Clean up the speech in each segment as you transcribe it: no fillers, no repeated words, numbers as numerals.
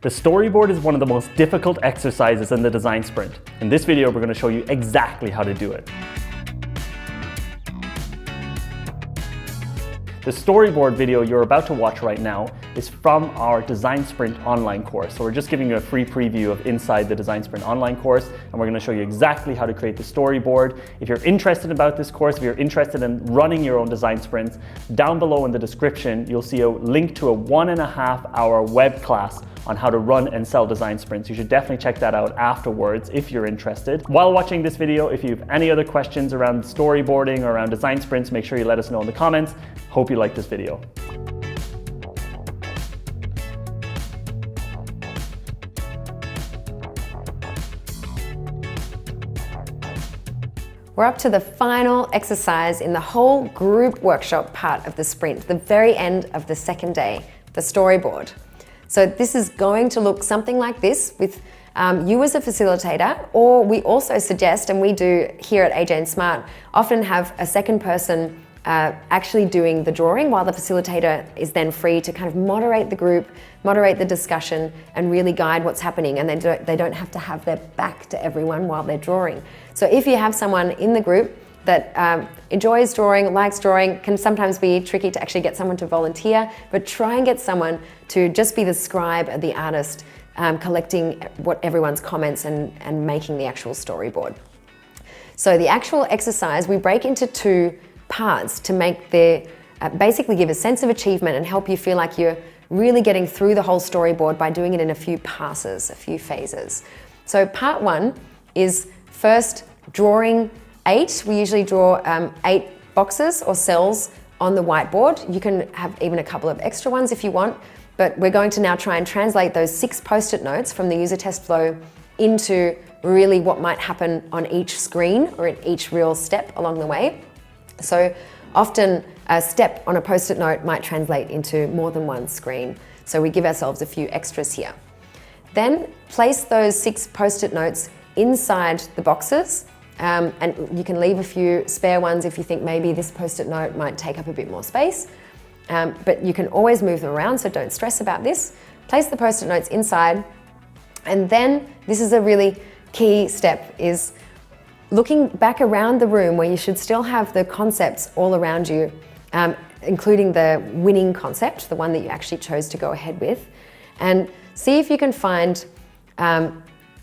The storyboard is one of the most difficult exercises in the design sprint. In this video, we're going to show you exactly how to do it. The storyboard video you're about to watch right now is from our Design Sprint online course. So we're just giving you a free preview of inside the Design Sprint online course, and we're going to show you exactly how to create the storyboard. If you're interested about this course, if you're interested in running your own design sprints, down below in the description, you'll see a link to a 1.5 hour web class on how to run and sell design sprints. You should definitely check that out afterwards if you're interested. While watching this video, if you have any other questions around storyboarding or around design sprints, make sure you let us know in the comments. Hope you like this video. We're up to the final exercise in the whole group workshop part of the sprint, the very end of the second day, the storyboard. So this is going to look something like this with you as a facilitator, or we also suggest, and we do here at AJ and Smart, often have a second person actually doing the drawing while the facilitator is then free to kind of moderate the group, moderate the discussion, and really guide what's happening, and they don't have to have their back to everyone while they're drawing. So if you have someone in the group that enjoys drawing, likes drawing, can sometimes be tricky to actually get someone to volunteer, but try and get someone to just be the scribe or the artist, collecting what everyone's comments and making the actual storyboard. So the actual exercise, we break into two parts to make basically give a sense of achievement and help you feel like you're really getting through the whole storyboard by doing it in a few passes, a few phases. So part one is first drawing 8. We usually draw 8 boxes or cells on the whiteboard. You can have even a couple of extra ones if you want, but we're going to now try and translate those 6 post-it notes from the user test flow into really what might happen on each screen or at each real step along the way. So often a step on a post-it note might translate into more than one screen. So we give ourselves a few extras here. Then place those 6 post-it notes inside the boxes. And you can leave a few spare ones if you think maybe this post-it note might take up a bit more space. But you can always move them around, so don't stress about this. Place the post-it notes inside. And then this is a really key step, is looking back around the room where you should still have the concepts all around you, including the winning concept, the one that you actually chose to go ahead with, and see if you can find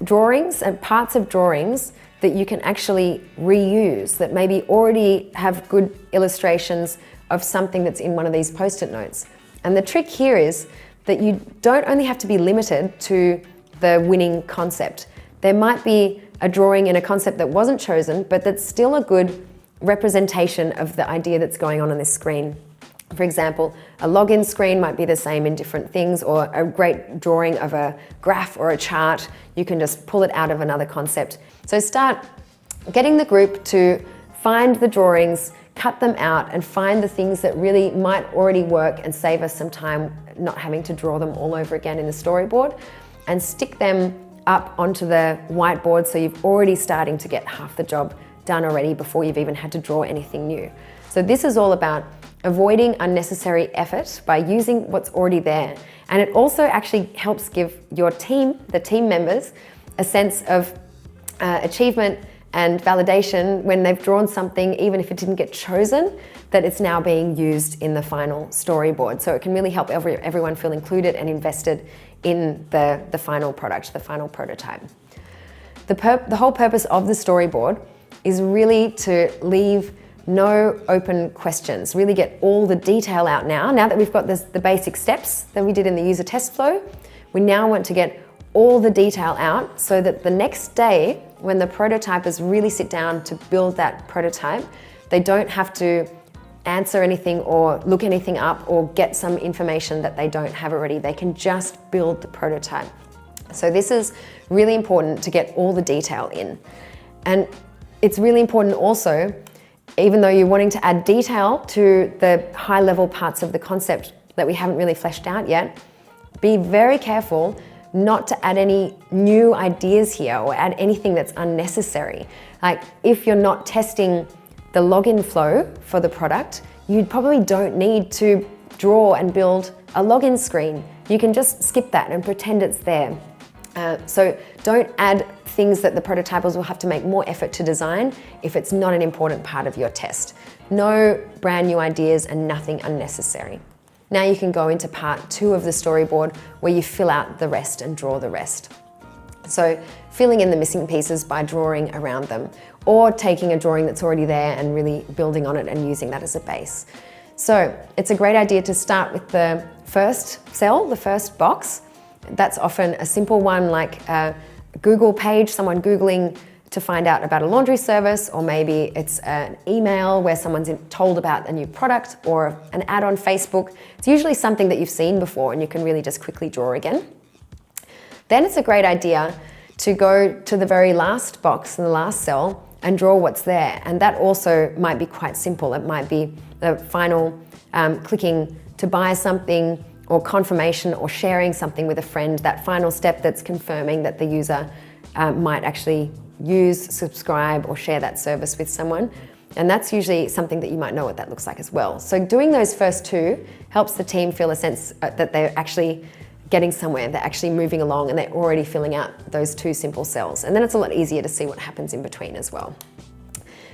drawings and parts of drawings that you can actually reuse, that maybe already have good illustrations of something that's in one of these post-it notes. And the trick here is that you don't only have to be limited to the winning concept. There might be a drawing in a concept that wasn't chosen, but that's still a good representation of the idea that's going on this screen. For example, a login screen might be the same in different things, or a great drawing of a graph or a chart. You can just pull it out of another concept. So start getting the group to find the drawings, cut them out, and find the things that really might already work and save us some time not having to draw them all over again in the storyboard, and stick them up onto the whiteboard so you've already starting to get half the job done already before you've even had to draw anything new. So this is all about avoiding unnecessary effort by using what's already there. And it also actually helps give your team, the team members, a sense of achievement and validation when they've drawn something, even if it didn't get chosen, that it's now being used in the final storyboard. So it can really help everyone feel included and invested in the final product, the final prototype. The whole purpose of the storyboard is really to leave no open questions, really get all the detail out now. Now that we've got the basic steps that we did in the user test flow, we now want to get all the detail out so that the next day, when the prototypers really sit down to build that prototype, they don't have to answer anything or look anything up or get some information that they don't have already. They can just build the prototype. So this is really important to get all the detail in. And it's really important also, even though you're wanting to add detail to the high level parts of the concept that we haven't really fleshed out yet, be very careful not to add any new ideas here or add anything that's unnecessary. Like if you're not testing the login flow for the product, you probably don't need to draw and build a login screen you can just skip that and pretend it's there. So don't add things that the prototypers will have to make more effort to design if it's not an important part of your test. No brand new ideas and nothing unnecessary. Now you can go into part 2 of the storyboard where you fill out the rest and draw the rest. So filling in the missing pieces by drawing around them, or taking a drawing that's already there and really building on it and using that as a base. So it's a great idea to start with the first cell, the first box. That's often a simple one like a Google page, someone Googling to find out about a laundry service, or maybe it's an email where someone's told about a new product, or an ad on Facebook. It's usually something that you've seen before and you can really just quickly draw again. Then it's a great idea to go to the very last box in the last cell and draw what's there. And that also might be quite simple. It might be the final clicking to buy something, or confirmation, or sharing something with a friend, that final step that's confirming that the user might actually use, subscribe, or share that service with someone. And that's usually something that you might know what that looks like as well. So doing those first 2 helps the team feel a sense that they're actually getting somewhere, they're actually moving along, and they're already filling out those 2 simple cells. And then it's a lot easier to see what happens in between as well.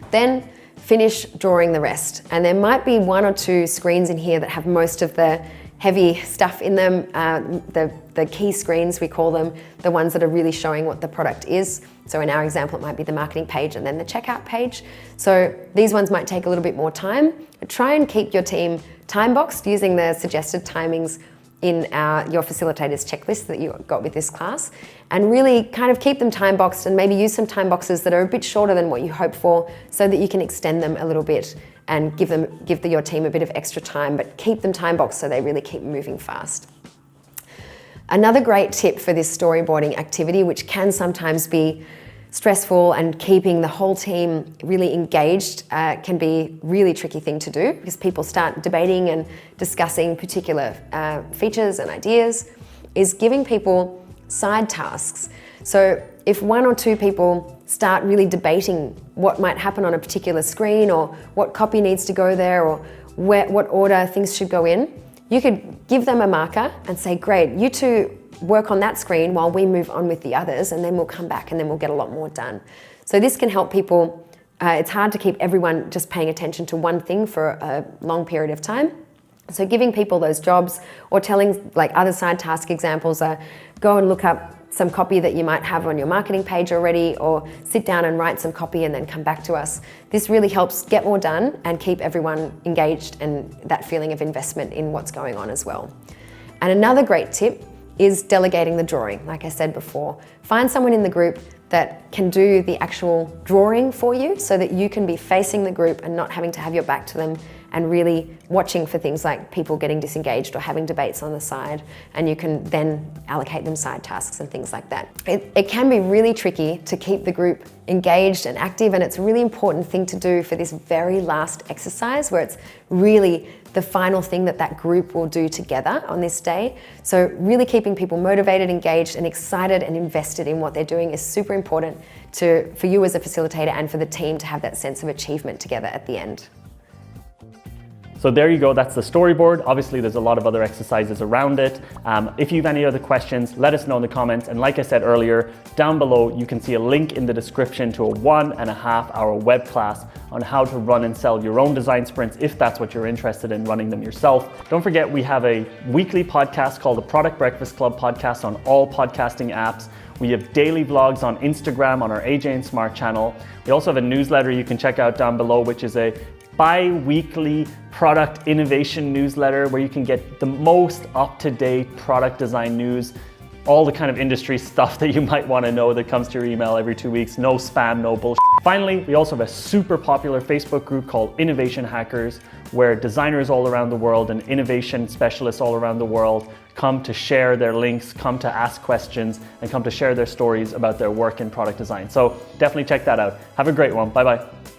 Then finish drawing the rest. And there might be 1 or 2 screens in here that have most of the heavy stuff in them, the key screens we call them, the ones that are really showing what the product is. So in our example, it might be the marketing page and then the checkout page. So these ones might take a little bit more time. Try and keep your team time boxed using the suggested timings in your facilitators checklist that you got with this class, and really kind of keep them time boxed, and maybe use some time boxes that are a bit shorter than what you hope for, so that you can extend them a little bit and give your team a bit of extra time, but keep them time boxed so they really keep moving fast. Another great tip for this storyboarding activity, which can sometimes be stressful and keeping the whole team really engaged, can be a really tricky thing to do, because people start debating and discussing particular features and ideas, is giving people side tasks. So if 1 or 2 people start really debating what might happen on a particular screen, or what copy needs to go there, or what order things should go in, you could give them a marker and say, great, you 2 work on that screen while we move on with the others, and then we'll come back and then we'll get a lot more done. So this can help people. It's hard to keep everyone just paying attention to one thing for a long period of time. So giving people those jobs, or telling, like other side task examples are, go and look up some copy that you might have on your marketing page already, or sit down and write some copy and then come back to us. This really helps get more done and keep everyone engaged, and that feeling of investment in what's going on as well. And another great tip is delegating the drawing. Like I said before, find someone in the group that can do the actual drawing for you, so that you can be facing the group and not having to have your back to them, and really watching for things like people getting disengaged or having debates on the side, and you can then allocate them side tasks and things like that. It can be really tricky to keep the group engaged and active, and it's a really important thing to do for this very last exercise, where it's really the final thing that group will do together on this day. So really keeping people motivated, engaged, and excited and invested in what they're doing is super important for you as a facilitator, and for the team to have that sense of achievement together at the end. So there you go, that's the storyboard. Obviously there's a lot of other exercises around it. If you have any other questions, let us know in the comments. And like I said earlier, down below you can see a link in the description to a 1.5-hour web class on how to run and sell your own design sprints, if that's what you're interested in, running them yourself. Don't forget, we have a weekly podcast called the Product Breakfast Club podcast on all podcasting apps. We have daily vlogs on Instagram on our AJ and Smart channel. We also have a newsletter you can check out down below, which is a bi-weekly product innovation newsletter where you can get the most up-to-date product design news, all the kind of industry stuff that you might want to know that comes to your email every 2 weeks. No spam, no bullshit. Finally, we also have a super popular Facebook group called Innovation Hackers, where designers all around the world and innovation specialists all around the world come to share their links, come to ask questions, and come to share their stories about their work in product design. So definitely check that out. Have a great one. Bye-bye.